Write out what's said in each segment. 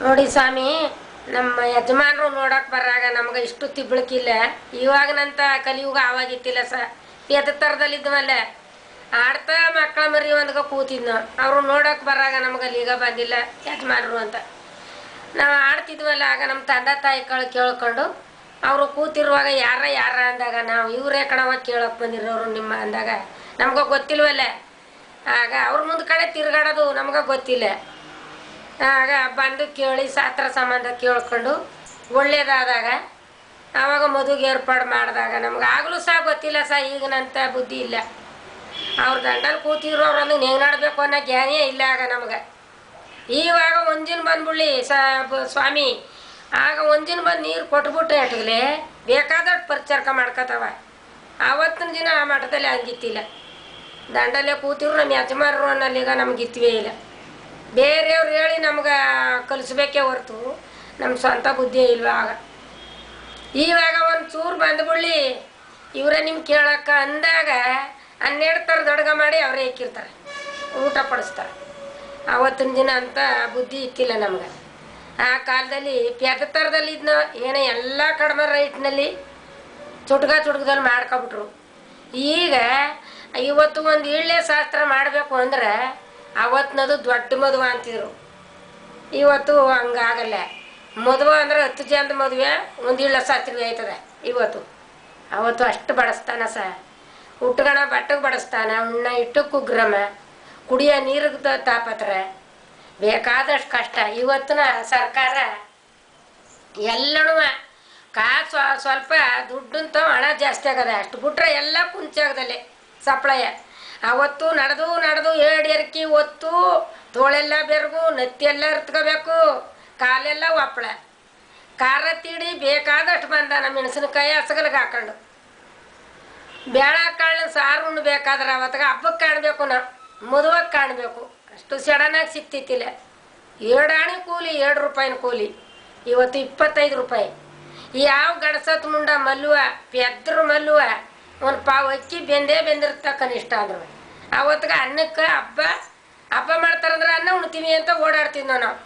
ನೋಡಿ ಸ್ವಾಮಿ, ನಮ್ಮ ಯಜಮಾನರು ನೋಡಕ್ ಬರಾಗ ನಮ್ಗೆ ಇಷ್ಟು ತಿಬ್ಳಕಿಲ್ಲ. ಇವಾಗನಂತ ಕಲಿಯುಗ ಆವಾಗಿತ್ತಿಲ್ಲ ಎದ ಥರದಲ್ಲಿದ್ವಲ್ಲ. ಆಡ್ತಾ ಮಕ್ಕಳ ಮರಿ ಒಂದ್ಗ ಕೂತಿದ್ನು. ಅವರು ನೋಡಕ್ ಬರಾಗ ನಮ್ಗೆ ಅಲ್ಲಿಗ ಬಂದಿಲ್ಲ ಯಜಮಾನರು ಅಂತ. ನಾವು ಆಡ್ತಿದ್ವಲ್ಲ, ಆಗ ನಮ್ಮ ತಂದೆ ತಾಯಿ ಕೇಳ್ಕೊಂಡು ಅವರು ಕೂತಿರುವಾಗ ಯಾರ ಅಂದಾಗ ನಾವು ಇವರೇ ಕಣವ ಕೇಳಕ್ ಬಂದಿರೋರು ನಿಮ್ಮ ಅಂದಾಗ ನಮ್ಗೆ ಗೊತ್ತಿಲ್ವಲ್ಲ. ಆಗ ಅವ್ರ ಮುಂದೆ ಕಡೆ ತಿರ್ಗಾಡೋದು ನಮ್ಗೆ ಗೊತ್ತಿಲ್ಲ. ಆಗ ಬಂದು ಕೇಳಿ ಶಾಸ್ತ್ರ ಸಂಬಂಧ ಕೇಳ್ಕೊಂಡು ಒಳ್ಳೇದಾದಾಗ ಆವಾಗ ಮದುವೆಗೆ ಏರ್ಪಾಡು ಮಾಡಿದಾಗ ನಮ್ಗೆ ಆಗಲೂ ಗೊತ್ತಿಲ್ಲ ಈಗಿನಂಥ ಬುದ್ಧಿ ಇಲ್ಲ. ಅವ್ರ ದಂಡಲ್ಲಿ ಕೂತಿರೋರು ನೆಗ್ನಾಡಬೇಕು ಅನ್ನೋ ಜ್ಞಾನೇ ಇಲ್ಲ ಆಗ ನಮ್ಗೆ. ಇವಾಗ ಒಂದಿನ ಬಂದ್ಬಿಡ್ಲಿ ಸ್ವಾಮಿ, ಆಗ ಒಂದಿನ ಬಂದು ನೀರು ಕೊಟ್ಬಿಟ್ರೆ ಅಟ್ಗಲೆ ಬೇಕಾದಷ್ಟು ಪರಿಚರ್ಕ ಮಾಡ್ಕೊತಾವ. ಆವತ್ತಿನ ದಿನ ಆ ಮಠದಲ್ಲಿ ಹಂಗಿತ್ತಿಲ್ಲ. ದಂಡಲ್ಲೇ ಕೂತಿರು ನಮ್ಮ ಯಜಮಾನರು ಅನ್ನೋಲ್ಲೀಗ ನಮ್ಗೆ ಇತ್ವೇ ಇಲ್ಲ. ಬೇರೆಯವ್ರು ಹೇಳಿ ನಮ್ಗೆ ಕಲಿಸ್ಬೇಕೇ ಹೊರ್ತು ನಮ್ಮ ಸ್ವಂತ ಬುದ್ಧಿ ಇಲ್ವ ಆಗ. ಇವಾಗ ಒಂದು ಚೂರು ಬಂದ್ಬಿಡ್ಲಿ ಇವರೇ ನಿಮ್ಗೆ ಕೇಳಕ್ಕ ಅಂದಾಗ 12 ಥರದ ಅಡುಗೆ ಮಾಡಿ ಅವರೇ ಇಕ್ಕಿರ್ತಾರೆ, ಊಟ ಪಡಿಸ್ತಾರೆ. ಆವತ್ತಿನ ದಿನ ಅಂತ ಬುದ್ಧಿ ಇಕ್ಕಿಲ್ಲ ನಮ್ಗೆ. ಆ ಕಾಲದಲ್ಲಿ ಪೆದ್ದ ಥರದಲ್ಲಿ ಇದನ್ನ ಏನೋ ಎಲ್ಲ ಕಡಿಮೆ ರೈಟ್ನಲ್ಲಿ ಚುಟ್ಕದಲ್ಲಿ ಮಾಡ್ಕೊಬಿಟ್ರು. ಈಗ ಇವತ್ತು ಒಂದು ಇಳ್ಳೆ ಶಾಸ್ತ್ರ ಮಾಡಬೇಕು ಅಂದ್ರೆ ಅವತ್ತಿನದು ದೊಡ್ಡ ಮದುವೆ ಅಂತಿದ್ರು. ಇವತ್ತು ಹಂಗಾಗಲ್ಲ. ಮದುವೆ ಅಂದ್ರೆ 10 ಜನದ ಮದುವೆ ಒಂದು ಇಳ್ಳ ಶಾಸ್ತ್ರ ಆಯ್ತದೆ ಇವತ್ತು. ಅವತ್ತು ಅಷ್ಟು ಬಡಿಸ್ತಾನ ಉಟ್ಗಣ ಬಟ್ಟೆಗೆ ಬಡಿಸ್ತಾನ, ಉಣ್ಣ ಇಟ್ಟು ಕುಗ್ರಮ, ಕುಡಿಯೋ ನೀರಿಗೆ ತಾಪತ್ರ, ಬೇಕಾದಷ್ಟು ಕಷ್ಟ. ಇವತ್ತಿನ ಸರ್ಕಾರ ಎಲ್ಲನೂ ಸ್ವಲ್ಪ ದುಡ್ಡಂತ ಹಣ ಜಾಸ್ತಿ ಆಗದೆ, ಅಷ್ಟು ಬಿಟ್ರೆ ಎಲ್ಲ ಕುಂಚಾಗದಲ್ಲೇ ಸಪ್ಳಯ. ಅವತ್ತು ನಡೆದು 2 ಎರ್ಕಿ ಒತ್ತು, ತೋಳೆಲ್ಲ ಬೆರಗು, ನೆತ್ತಿಯೆಲ್ಲ ಇರ್ತ್ಕೋಬೇಕು, ಕಾಲೆಲ್ಲ ಒಪ್ಪಳ, ಖಾರ ತಿಡಿ ಬೇಕಾದಷ್ಟು ಬಂದಾನ. ಮೆಣಸಿನಕಾಯಿ ಹಸಗಲ್ಗೆ ಹಾಕೊಂಡು ಬೇಳೆ ಕಾಳು ಸಾರು ಉಣ್ಬೇಕಾದ್ರೆ ಅವತ್ತಿಗೆ ಹಬ್ಬಕ್ಕೆ ಕಾಣಬೇಕು, ನಾವು ಮದುವೆಗೆ ಕಾಣಬೇಕು. ಅಷ್ಟು ಸಡನ್ನಾಗಿ ಸಿಕ್ತಿತ್ತಿಲ್ಲ. 2 ಆಣೆ ಕೂಲಿ 2 ರೂಪಾಯಿನ ಕೂಲಿ, ಇವತ್ತು 25 ರೂಪಾಯಿ. ಯಾವ ಗಡಸತ್ ಮುಂಡ ಮಲ್ಲುವ ಪೆದ್ರು ಮಲ್ಲುವ ಒಂದು ಪಾವು ಅಕ್ಕಿ ಬೆಂದಿರ್ತ ಕನಿಷ್ಠ ಅಂದ್ರು. ಅವತ್ತಿಗೆ ಅನ್ನಕ್ಕೆ ಹಬ್ಬ ಮಾಡ್ತಾರಂದ್ರೆ ಅನ್ನ ಉಣ್ತೀವಿ ಅಂತ ಓಡಾಡ್ತಿದ್ನೋ ನಾವು.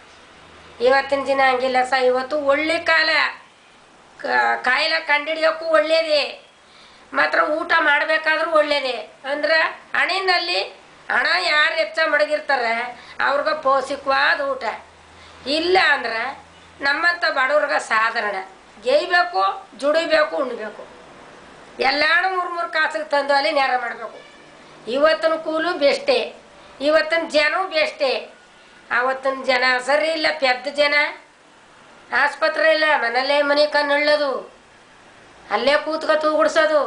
ಇವತ್ತಿನ ದಿನ ಹಂಗಿಲ್ಲ ಇವತ್ತು ಒಳ್ಳೆ ಕಾಲ, ಕಾಯಿಲೆ ಕಂಡಿಡಿಯೋಕ್ಕೂ ಒಳ್ಳೇದೇ, ಮಾತ್ರ ಊಟ ಮಾಡಬೇಕಾದ್ರೂ ಒಳ್ಳೇದೇ. ಅಂದ್ರೆ ಹಣಿನಲ್ಲಿ ಹಣ ಯಾರು ಹೆಚ್ಚ ಮಡಗಿರ್ತಾರೆ ಅವ್ರಿಗೆ ಪೌಷ್ಟಿಕವಾದ ಊಟ. ಇಲ್ಲ ಅಂದ್ರೆ ನಮ್ಮಂಥ ಬಡವ್ರಿಗೆ ಸಾಧಾರಣ ಗೇಯ್ಬೇಕು, ಜುಡಿಬೇಕು, ಉಣ್ಬೇಕು. ಎಲ್ಲಾನು 3 ಕಾಸಿಗೆ ತಂದು ಅಲ್ಲಿ ನೇರ ಮಾಡಬೇಕು. ಇವತ್ತಿನ ಕೂಲು ಬೆಷ್ಟೇ, ಇವತ್ತಿನ ಜನೂ ಬೆಷ್ಟೇ. ಆವತ್ತಿನ ಜನ ಸರಿ ಇಲ್ಲ, ಪೆದ್ದ ಜನ. ಆಸ್ಪತ್ರೆ ಇಲ್ಲ, ಮನೆ ಕಣ್ಣಳ್ಳೋದು, ಅಲ್ಲೇ ಕೂತ್ಕೊ ತೂಗುಡ್ಸೋದು.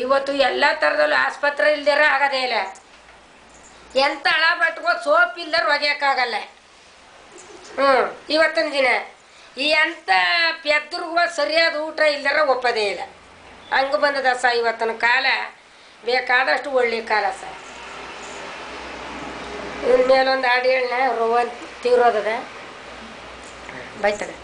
ಇವತ್ತು ಎಲ್ಲ ಥರದಲ್ಲೂ ಆಸ್ಪತ್ರೆ ಇಲ್ದಿರ ಆಗೋದೇ ಇಲ್ಲ. ಎಂಥ ಹಳ ಬಟ್ಕೋ ಸೋಪ್ ಇಲ್ದಾರ ಒಗ್ಯೋಕ್ಕಾಗಲ್ಲ. ಇವತ್ತಿನ ದಿನ ಈ ಅಂಥ ಪೆದ್ರಿಗೂ ಸರಿಯಾದ ಊಟ ಇಲ್ದಾರ ಒಪ್ಪೋದೇ ಇಲ್ಲ. ಹಂಗೆ ಬಂದದ ಇವತ್ತಿನ ಕಾಲ. ಬೇಕಾದಷ್ಟು ಒಳ್ಳೆ ಕಾಲ ಇನ್ಮೇಲೊಂದು ಹಾಡು ಹೇಳನ ರೋವನ್ ತೀವ್ರದದ ಬೈತದೆ.